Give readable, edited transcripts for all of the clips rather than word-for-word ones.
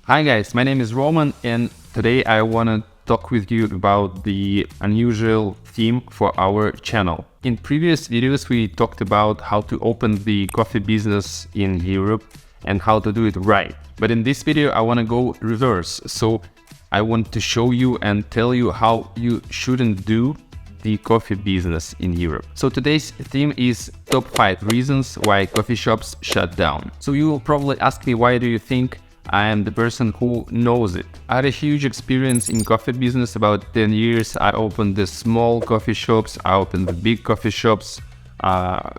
Hi guys, my name is Roman and today I want to talk with you about the unusual theme for our channel. In previous videos we talked about how to open the coffee business in Europe and how to do it right. But in this video I want to go reverse. So I want to show you and tell you how you shouldn't do the coffee business in Europe. So today's theme is top 5 reasons why coffee shops shut down. So you will probably ask me, why do you think I am the person who knows it? I had a huge experience in coffee business, about 10 years. I opened the small coffee shops, I opened the big coffee shops,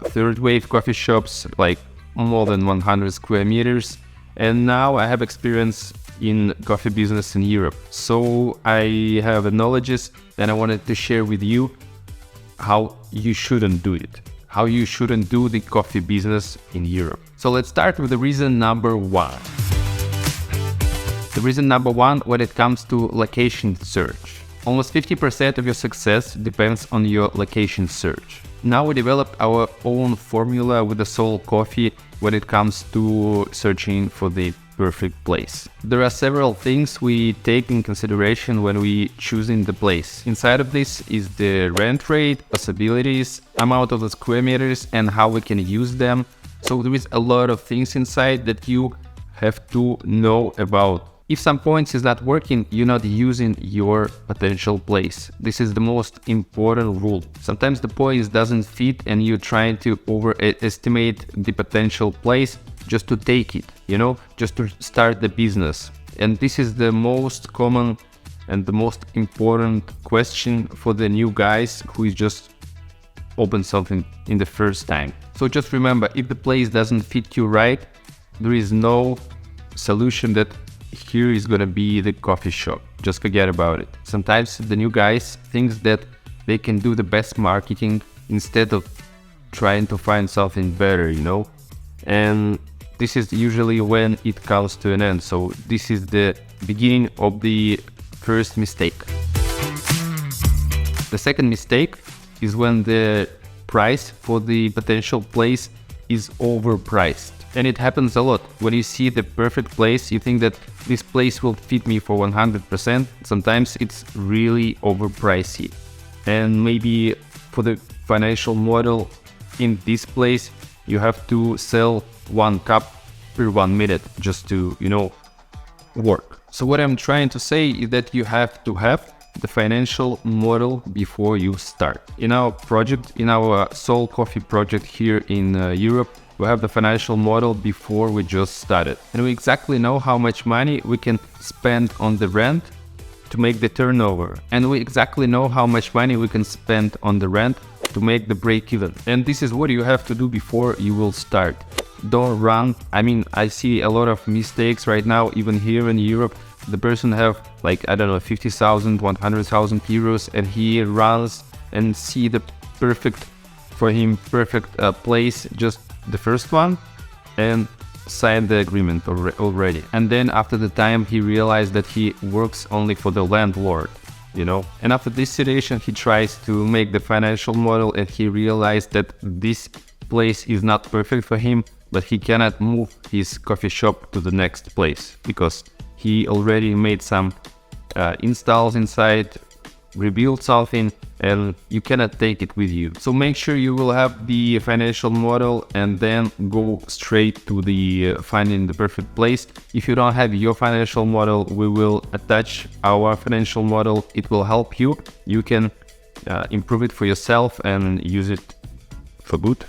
third wave coffee shops, like more than 100 square meters. And now I have experience in coffee business in Europe. So I have the knowledges that I wanted to share with you how you shouldn't do it, how you shouldn't do the coffee business in Europe. So let's start with the reason number 1. The reason number 1 when it comes to location search. Almost 50% of your success depends on your location search. Now we developed our own formula with the Soul Coffee when it comes to searching for the perfect place. There are several things we take in consideration when we choosing the place. Inside of this is the rent rate, possibilities, amount of the square meters and how we can use them. So there is a lot of things inside that you have to know about. If some points is not working, you're not using your potential place. This is the most important rule. Sometimes the points doesn't fit and you're trying to overestimate the potential place just to take it, just to start the business. And this is the most common and the most important question for the new guys who is just open something in the first time. So just remember, if the place doesn't fit you right, there is no solution that here is gonna be the coffee shop. Just forget about it. Sometimes the new guys think that they can do the best marketing instead of trying to find something better, And this is usually when it comes to an end. So this is the beginning of the first mistake. The second mistake is when the price for the potential place is overpriced. And it happens a lot. When you see the perfect place, you think that this place will fit me for 100%. Sometimes it's really overpriced. And maybe for the financial model in this place, you have to sell 1 cup per 1 minute just to, work. So what I'm trying to say is that you have to have the financial model before you start. In our project, in our Soul Coffee project here in Europe, we have the financial model before we just started. And we exactly know how much money we can spend on the rent to make the turnover. And we exactly know how much money we can spend on the rent to make the break even. And this is what you have to do before you will start. Don't run. I see a lot of mistakes right now, even here in Europe. The person have 50,000, 100,000 euros and he runs and see the perfect place, just the first one, and sign the agreement already. And then after the time he realized that he works only for the landlord, And after this situation he tries to make the financial model and he realized that this place is not perfect for him, but he cannot move his coffee shop to the next place because he already made some installs inside, rebuild something, and you cannot take it with you. So make sure you will have the financial model and then go straight to the finding the perfect place. If you don't have your financial model, we will attach our financial model. It will help you. You can improve it for yourself and use it for good.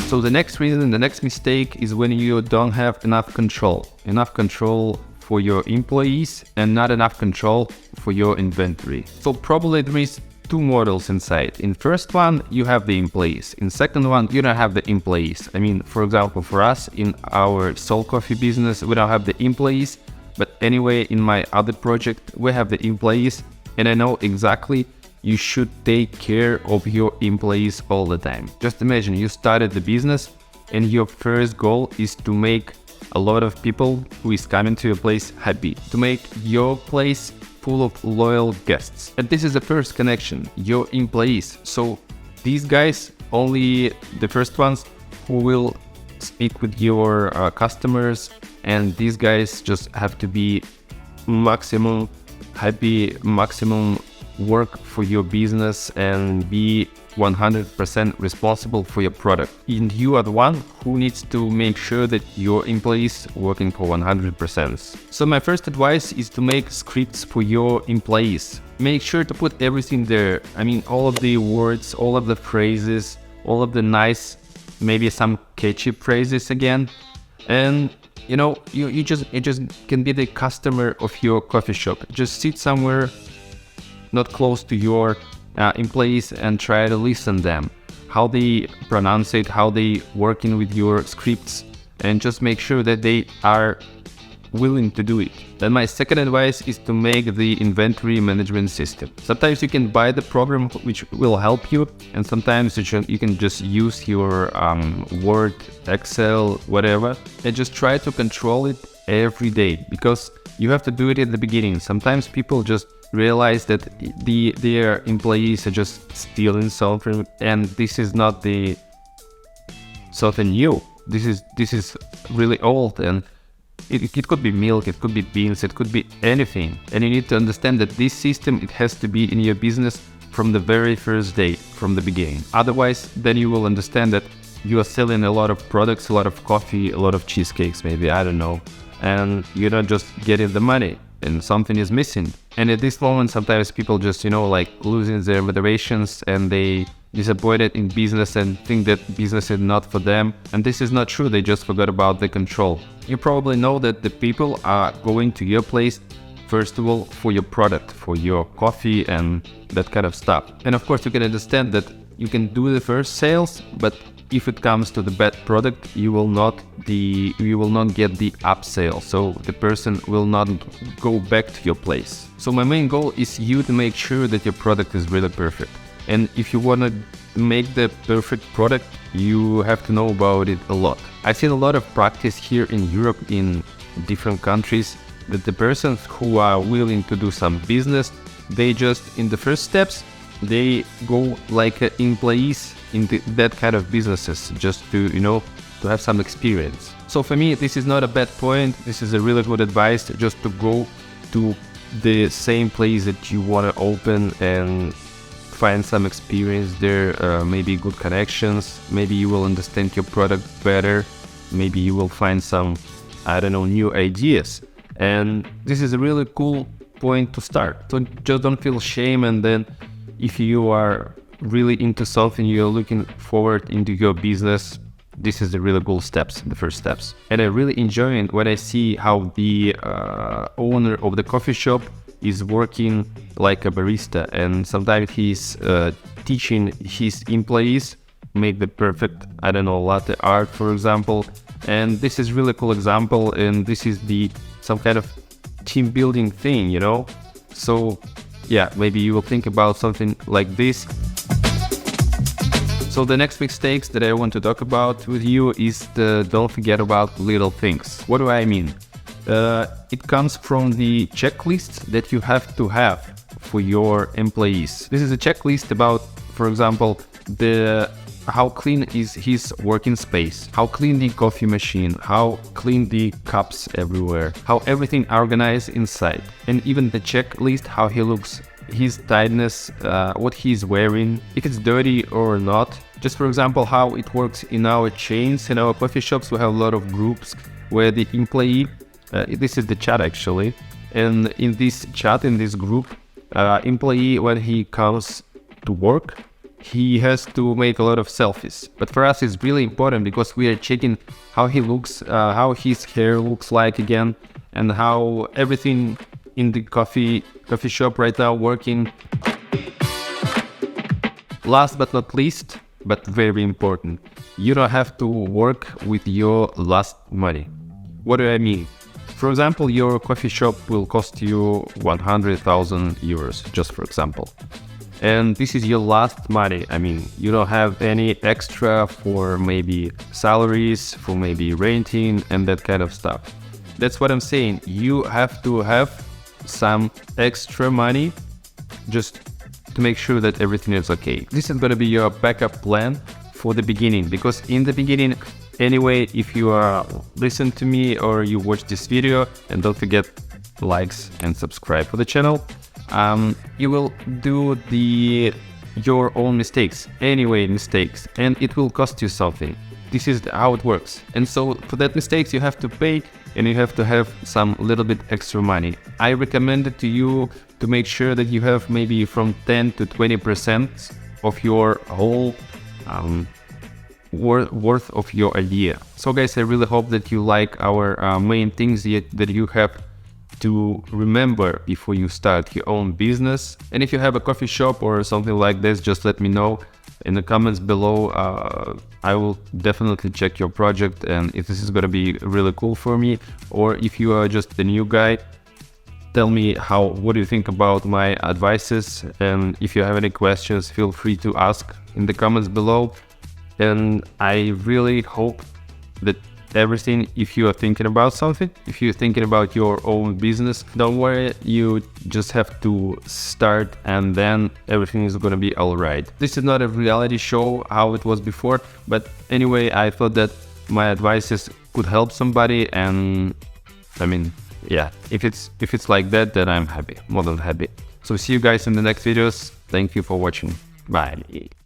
So the next reason, the next mistake is when you don't have enough control for your employees and not enough control for your inventory. So probably there is 2 models inside. In first one, you have the employees. In second one, you don't have the employees. For example, for us in our Soul Coffee business, we don't have the employees. But anyway, in my other project, we have the employees. And I know exactly you should take care of your employees all the time. Just imagine you started the business and your first goal is to make a lot of people who is coming to your place happy, to make your place full of loyal guests. And this is the first connection, your employees. So these guys, only the first ones who will speak with your customers, and these guys just have to be maximum happy, maximum work for your business, and be 100% responsible for your product. And you are the one who needs to make sure that your employees working for 100%. So my first advice is to make scripts for your employees. Make sure to put everything there. I mean, all of the words, all of the phrases, all of the nice, maybe some catchy phrases again. And you just can be the customer of your coffee shop. Just sit somewhere not close to your employees and try to listen them, how they pronounce it, how they working with your scripts, and just make sure that they are willing to do it. Then my second advice is to make the inventory management system. Sometimes you can buy the program which will help you, and sometimes you can just use your Word, Excel, whatever, and just try to control it every day, because you have to do it at the beginning. Sometimes people just realize that their employees are just stealing something, and this is not the something new. This is really old, and it could be milk, it could be beans, it could be anything. And you need to understand that this system, it has to be in your business from the very first day, from the beginning. Otherwise, then you will understand that you are selling a lot of products, a lot of coffee, a lot of cheesecakes, maybe, I don't know, and you're not just getting the money, and something is missing. And at this moment, sometimes people just, losing their motivations, and they disappointed in business and think that business is not for them. And this is not true. They just forgot about the control. You probably know that the people are going to your place, first of all, for your product, for your coffee and that kind of stuff. And of course, you can understand that you can do the first sales, but if it comes to the bad product, you will not get the upsell. So the person will not go back to your place. So my main goal is you to make sure that your product is really perfect. And if you want to make the perfect product, you have to know about it a lot. I've seen a lot of practice here in Europe, in different countries, that the persons who are willing to do some business, they just, in the first steps, they go like employees in that kind of businesses, just to have some experience. So for me, this is not a bad point. This is a really good advice, just to go to the same place that you want to open and find some experience there, maybe good connections, maybe you will understand your product better, maybe you will find some, new ideas. And this is a really cool point to start. So just don't feel shame, and then if you are really into something, you're looking forward into your business, this is the really cool steps, the first steps. And I really enjoy it when I see how the owner of the coffee shop is working like a barista, and sometimes he's teaching his employees make the perfect, latte art, for example. And this is really cool example, and this is some kind of team building thing, So yeah, maybe you will think about something like this. So the next mistakes that I want to talk about with you is don't forget about little things. What do I mean? It comes from the checklist that you have to have for your employees. This is a checklist about, for example, how clean is his working space, how clean the coffee machine, how clean the cups everywhere, how everything organized inside, and even the checklist, how he looks, his tightness, what he's wearing, if it's dirty or not. Just for example, how it works in our chains, in our coffee shops, we have a lot of groups where the employee, this is the chat actually, and in this chat, in this group, employee, when he comes to work, he has to make a lot of selfies. But for us, it's really important because we are checking how he looks, how his hair looks like again, and how everything in the coffee shop right now working. Last but not least, but very important, you don't have to work with your last money. What do I mean? For example, your coffee shop will cost you 100,000 euros, just for example. And this is your last money. I mean, you don't have any extra for maybe salaries, for maybe renting and that kind of stuff. That's what I'm saying. You have to have some extra money just to make sure that everything is okay. This is going to be your backup plan for the beginning, because in the beginning, anyway, if you listen to me or you watch this video, and don't forget likes and subscribe for the channel, you will do your own mistakes, and it will cost you something. This is how it works. And so for that mistakes, you have to pay, and you have to have some little bit extra money. I recommend it to you to make sure that you have maybe from 10 to 20% of your whole worth of your idea. So guys, I really hope that you like our main things that you have to remember before you start your own business. And if you have a coffee shop or something like this, just let me know in the comments below. I will definitely check your project, and if this is gonna be really cool for me, or if you are just a new guy, tell me what do you think about my advices. And if you have any questions, feel free to ask in the comments below. And I really hope that everything, if you are thinking about something, if you're thinking about your own business, don't worry, you just have to start, and then everything is gonna be all right. This is not a reality show how it was before, but anyway, I thought that my advices could help somebody, and I mean, yeah, if it's like that, then I'm happy, more than happy. So see you guys in the next videos. Thank you for watching. Bye.